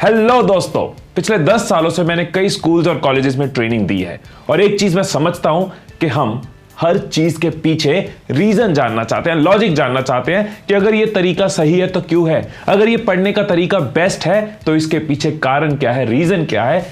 Hello दोस्तों, पिछले 10 सालों से मैंने कई स्कूल्स और कॉलेजेस में ट्रेनिंग दी है और एक चीज मैं समझता हूं कि हम हर चीज के पीछे रीजन जानना चाहते हैं, लॉजिक जानना चाहते हैं कि अगर ये तरीका सही है तो क्यों है, अगर ये पढ़ने का तरीका बेस्ट है तो इसके पीछे कारण क्या है, रीजन क्या है।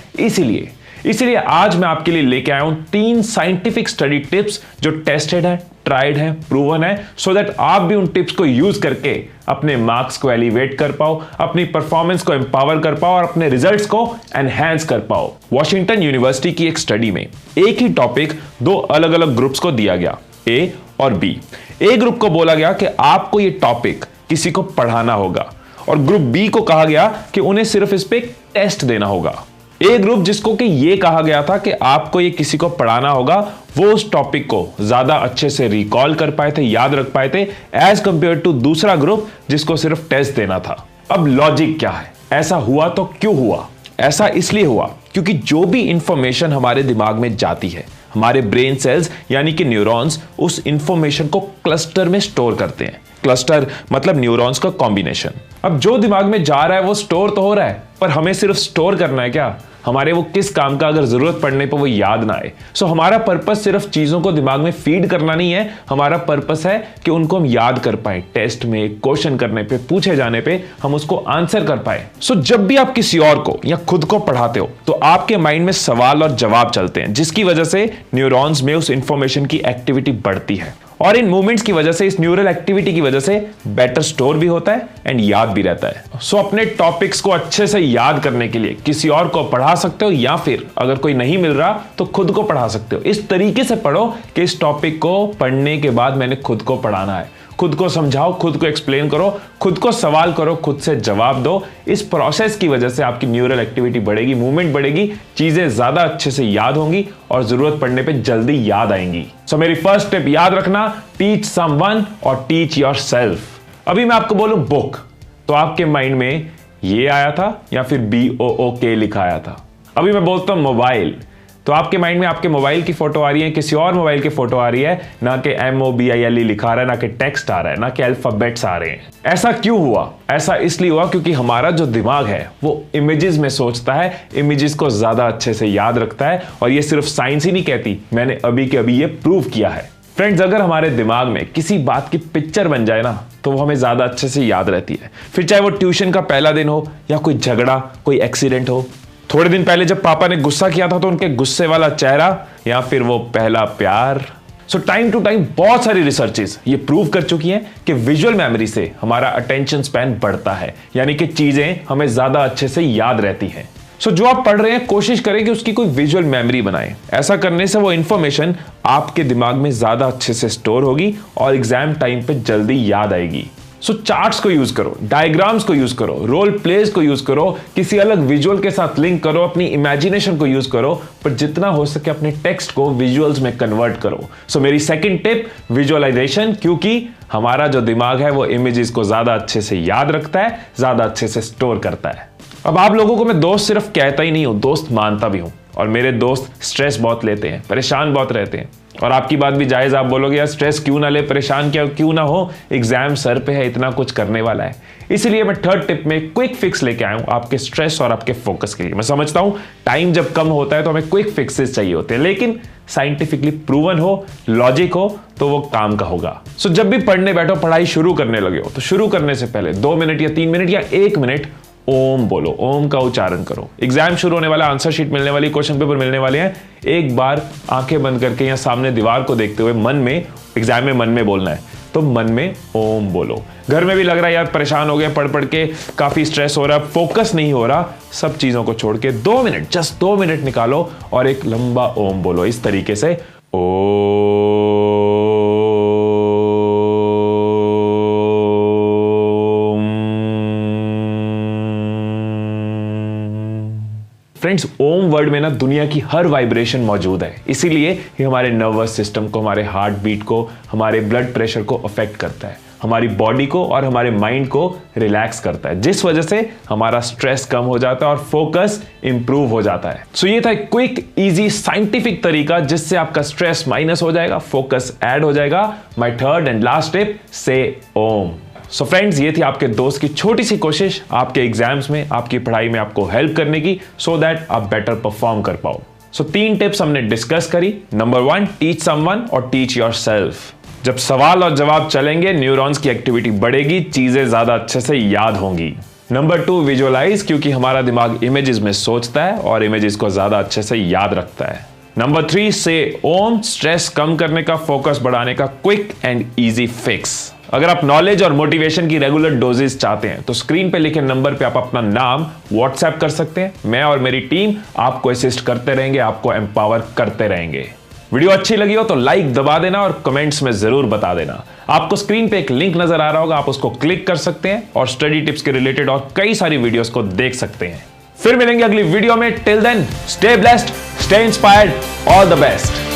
इसीलिए आज मैं आपके लिए लेके आया हूं 3 साइंटिफिक स्टडी टिप्स जो टेस्टेड है, ट्राइड है, प्रूवन है, सो दैट आप भी उन टिप्स को यूज करके अपने मार्क्स को एलिवेट कर पाओ, अपनी परफॉर्मेंस को एम्पावर कर पाओ और अपने रिजल्ट्स को एनहांस कर पाओ। वॉशिंगटन यूनिवर्सिटी की एक स्टडी में एक ही टॉपिक 2 अलग अलग ग्रुप्स को दिया गया, ए और बी। ए ग्रुप को बोला गया कि आपको ये टॉपिक किसी को पढ़ाना होगा और ग्रुप बी को कहा गया कि उन्हें सिर्फ इस पे एक टेस्ट देना होगा। ए ग्रुप जिसको कि ये कहा गया था कि आपको ये किसी को पढ़ाना होगा, वो उस टॉपिक को ज्यादा अच्छे से रिकॉल कर पाए थे, याद रख पाए थे, एज कंपेयर टू दूसरा ग्रुप जिसको सिर्फ टेस्ट देना था। अब लॉजिक क्या है, ऐसा हुआ तो क्यों हुआ? ऐसा इसलिए हुआ क्योंकि जो भी इंफॉर्मेशन हमारे दिमाग में जाती है, हमारे ब्रेन सेल्स यानी कि न्यूरॉन्स उस इंफॉर्मेशन को क्लस्टर में स्टोर करते हैं। क्लस्टर मतलब न्यूरॉन्स का कॉम्बिनेशन। अब जो दिमाग में जा रहा है वो स्टोर तो हो रहा है, पर हमें सिर्फ स्टोर करना है क्या? हमारे वो किस काम का अगर जरूरत पड़ने पर वो याद ना आए। सो हमारा पर्पस सिर्फ चीजों को दिमाग में फीड करना नहीं है, हमारा पर्पस है कि उनको हम याद कर पाए, टेस्ट में क्वेश्चन करने पे, पूछे जाने पे हम उसको आंसर कर पाए। सो जब भी आप किसी और को या खुद को पढ़ाते हो तो आपके माइंड में सवाल और जवाब चलते हैं, जिसकी वजह से न्यूरॉन्स में उस इंफॉर्मेशन की एक्टिविटी बढ़ती है और इन मूवमेंट्स की वजह से, इस न्यूरल एक्टिविटी की वजह से बेटर स्टोर भी होता है एंड याद भी रहता है। सो अपने टॉपिक्स को अच्छे से याद करने के लिए किसी और को पढ़ा सकते हो या फिर अगर कोई नहीं मिल रहा तो खुद को पढ़ा सकते हो। इस तरीके से पढ़ो कि इस टॉपिक को पढ़ने के बाद मैंने खुद को पढ़ाना है। खुद को समझाओ, खुद को एक्सप्लेन करो, खुद को सवाल करो, खुद से जवाब दो। इस प्रोसेस की वजह से आपकी न्यूरल एक्टिविटी बढ़ेगी, मूवमेंट बढ़ेगी, चीजें ज्यादा अच्छे से याद होंगी और जरूरत पड़ने पे जल्दी याद आएंगी। सो मेरी फर्स्ट टिप याद रखना, टीच समवन और टीच योरसेल्फ। अभी मैं आपको बोलूं बुक, तो आपके माइंड में ये आया था या फिर BOOK लिखा आया था? अभी मैं बोलता हूं मोबाइल, तो आपके माइंड में आपके मोबाइल की फोटो आ रही है, किसी और मोबाइल की फोटो आ रही है, ना कि MOBILE लिखा आ रहा है, ना कि टेक्स्ट आ रहा है, ना कि अल्फाबेट्स आ रहे हैं। ऐसा क्यों हुआ? ऐसा इसलिए हुआ क्योंकि हमारा जो दिमाग है वो इमेजेस में सोचता है, इमेजेस को ज्यादा अच्छे से याद रखता है और ये सिर्फ साइंस ही नहीं कहती, मैंने अभी के अभी ये प्रूव किया है। फ्रेंड्स, अगर हमारे दिमाग में किसी बात की पिक्चर बन जाए ना तो वो हमें ज्यादा अच्छे से याद रहती है। फिर चाहे वो ट्यूशन का पहला दिन हो या कोई झगड़ा, कोई एक्सीडेंट हो, थोड़े दिन पहले जब पापा ने गुस्सा किया था तो उनके गुस्से वाला चेहरा, या फिर वो पहला प्यार। सो टाइम टू टाइम बहुत सारी रिसर्चेस ये प्रूव कर चुकी हैं कि विजुअल मेमोरी से हमारा अटेंशन स्पैन बढ़ता है, यानी कि चीजें हमें ज्यादा अच्छे से याद रहती हैं। सो जो आप पढ़ रहे हैं कोशिश करें कि उसकी कोई विजुअल मेमोरी बनाएं। ऐसा करने से वो इंफॉर्मेशन आपके दिमाग में ज्यादा अच्छे से स्टोर होगी और एग्जाम टाइम पे जल्दी याद आएगी। सो चार्ट्स को यूज करो, डायग्राम्स को यूज करो, रोल प्लेस को यूज करो, किसी अलग विजुअल के साथ लिंक करो, अपनी इमेजिनेशन को यूज करो, पर जितना हो सके अपने टेक्स्ट को विजुअल्स में कन्वर्ट करो। सो मेरी सेकंड टिप, विजुअलाइजेशन, क्योंकि हमारा जो दिमाग है वो इमेजेस को ज्यादा अच्छे से याद रखता है, ज्यादा अच्छे से स्टोर करता है। अब आप लोगों को मैं दोस्त सिर्फ कहता ही नहीं हूं, दोस्त मानता भी हूं। और मेरे दोस्त स्ट्रेस बहुत लेते हैं, परेशान बहुत रहते हैं। और आपकी बात भी जायज, आप बोलोगे यार स्ट्रेस क्यों ना ले, परेशान क्या क्यों ना हो, एग्जाम सर पे है, इतना कुछ करने वाला है। इसलिए मैं थर्ड टिप में क्विक फिक्स लेके आया हूं आपके स्ट्रेस और आपके फोकस के लिए। मैं समझता हूं टाइम जब कम होता है तो हमें क्विक फिक्सेस चाहिए होते हैं, लेकिन साइंटिफिकली प्रूवन हो, लॉजिक हो तो वो काम का होगा। सो जब भी पढ़ने बैठो, पढ़ाई शुरू करने लगे हो, तो शुरू करने से पहले 2 मिनट या 3 मिनट या 1 मिनट ओम बोलो, ओम का उच्चारण करो। एग्जाम शुरू होने वाला, आंसर शीट मिलने वाली, क्वेश्चन पेपर मिलने वाले हैं, एक बार आंखें बंद करके या सामने दीवार को देखते हुए मन में, एग्जाम में मन में बोलना है तो मन में ओम बोलो। घर में भी लग रहा है यार परेशान हो गया, पढ़ पढ़ के काफी स्ट्रेस हो रहा है, फोकस नहीं हो रहा, सब चीजों को छोड़ के 2 मिनट, जस्ट 2 मिनट निकालो और एक लंबा ओम बोलो इस तरीके से, फ्रेंड्स, ओम वर्ड में ना दुनिया की हर वाइब्रेशन मौजूद है, इसीलिए ये हमारे नर्वस सिस्टम को, हमारे हार्ट बीट को, हमारे ब्लड प्रेशर को अफेक्ट करता है, हमारी बॉडी को और हमारे माइंड को रिलैक्स करता है, जिस वजह से हमारा स्ट्रेस कम हो जाता है और फोकस इंप्रूव हो जाता है। सो ये था एक क्विक, इजी, साइंटिफिक तरीका जिससे आपका स्ट्रेस माइनस हो जाएगा, फोकस ऐड हो जाएगा। My third and last tip, से ओम। सो फ्रेंड्स, ये थी आपके दोस्त की छोटी सी कोशिश आपके एग्जाम्स में, आपकी पढ़ाई में आपको हेल्प करने की, सो दैट आप बेटर परफॉर्म कर पाओ। सो 3 टिप्स हमने डिस्कस करी। नंबर 1, टीच समवन और टीच योरसेल्फ। जब सवाल और जवाब चलेंगे, न्यूरॉन्स की एक्टिविटी बढ़ेगी, चीजें ज्यादा अच्छे से याद होंगी। नंबर 2, विजुअलाइज, क्योंकि हमारा दिमाग इमेजेस में सोचता है और इमेजेस को ज्यादा अच्छे से याद रखता है। नंबर 3, से ओम, स्ट्रेस कम करने का, फोकस बढ़ाने का क्विक एंड इजी फिक्स। अगर आप नॉलेज और मोटिवेशन की रेगुलर डोजेस चाहते हैं तो स्क्रीन पे लिखे नंबर पे आप अपना नाम व्हाट्सएप कर सकते हैं। मैं और मेरी टीम आपको असिस्ट करते रहेंगे, आपको एम्पावर करते रहेंगे। वीडियो अच्छी लगी हो तो लाइक दबा देना और कमेंट्स में जरूर बता देना। आपको स्क्रीन पे एक लिंक नजर आ रहा होगा, आप उसको क्लिक कर सकते हैं और स्टडी टिप्स के रिलेटेड और कई सारी वीडियोस को देख सकते हैं। फिर मिलेंगे अगली वीडियो में। Till then, stay blessed, stay inspired, all the best.